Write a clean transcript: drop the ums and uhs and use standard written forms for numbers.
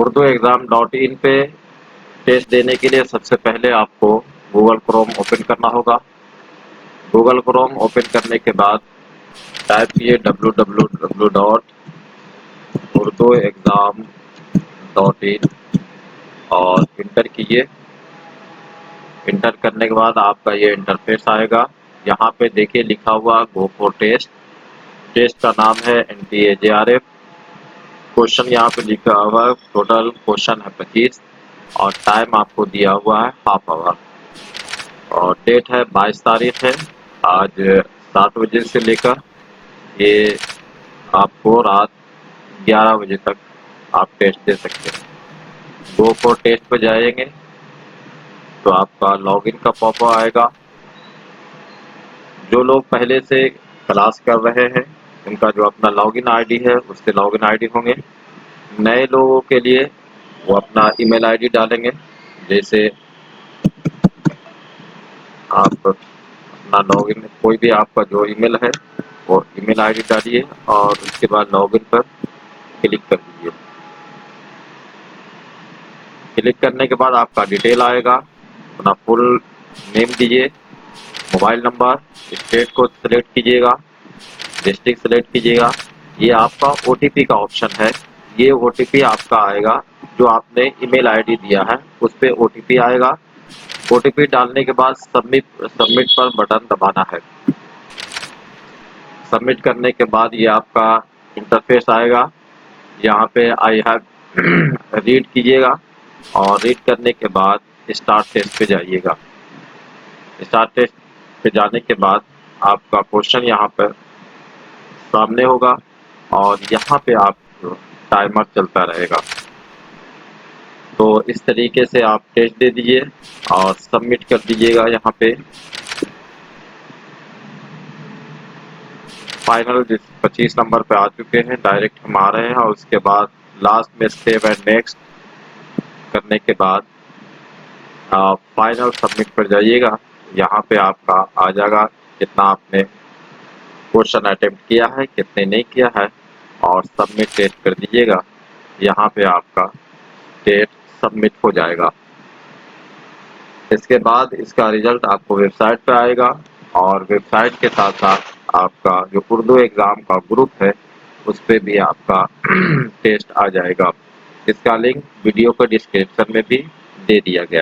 urduexam.in पे test देने के लिए सबसे पहले आपको गूगल क्रोम ओपन करना होगा। गूगल क्रोम ओपन करने के बाद टाइप कीजिए www.urduexam.in और इंटर कीजिए। इंटर करने के बाद आपका ये इंटरफेस आएगा। यहाँ पे देखिए लिखा हुआ गो फॉर टेस्ट। टेस्ट का नाम है NTA JRF। क्वेश्चन यहाँ पे लिखा हुआ है, टोटल क्वेश्चन है 25 और टाइम आपको दिया हुआ है हाफ आवर और डेट है 22 तारीख है। आज 7 बजे से लेकर ये आपको रात 11 बजे तक आप टेस्ट दे सकते हैं। गो फॉर टेस्ट पे जाएंगे तो आपका लॉगिन का पॉपअप आएगा। जो लोग पहले से क्लास कर रहे हैं उनका जो अपना लॉगिन आईडी है उससे लॉगिन आईडी होंगे। नए लोगों के लिए वो अपना ईमेल आईडी डालेंगे। जैसे आप अपना लॉगिन कोई भी आपका जो ईमेल है वो ईमेल आईडी डालिए और उसके बाद लॉगिन पर क्लिक कर दीजिए। क्लिक करने के बाद आपका डिटेल आएगा। अपना फुल नेम दीजिए, मोबाइल नंबर, स्टेट को सिलेक्ट कीजिएगा, डिस्ट्रिक्ट सिलेक्ट कीजिएगा। ये आपका OTP का ऑप्शन है। ये OTP आपका आएगा जो आपने ईमेल आईडी दिया है उस पर OTP आएगा। OTP डालने के बाद सबमिट पर बटन दबाना है। सबमिट करने के बाद ये आपका इंटरफेस आएगा। यहाँ पे आई हैव रीड कीजिएगा और रीड करने के बाद स्टार्ट टेस्ट पे जाइएगा। स्टार्ट टेस्ट पे जाने के बाद आपका क्वेश्चन यहाँ पर सामने होगा और यहाँ पे आप टाइमर चलता रहेगा। तो इस तरीके से आप टेस्ट दे दीजिए और सबमिट कर दीजिएगा। यहाँ पे फाइनल 25 नंबर पे आ चुके हैं, डायरेक्ट हम आ रहे हैं और उसके बाद लास्ट में सेव एंड नेक्स्ट करने के बाद आप फाइनल सबमिट पर जाइएगा। यहाँ पे आपका आ जाएगा कितना आपने क्वेश्चन अटेम्प्ट किया है, कितने नहीं किया है और सबमिट टेस्ट कर दीजिएगा। यहाँ पे आपका टेस्ट सबमिट हो जाएगा। इसके बाद इसका रिजल्ट आपको वेबसाइट पे आएगा और वेबसाइट के साथ साथ आपका जो उर्दू एग्ज़ाम का ग्रुप है उस पर भी आपका टेस्ट आ जाएगा। इसका लिंक वीडियो के डिस्क्रिप्शन में भी दे दिया गया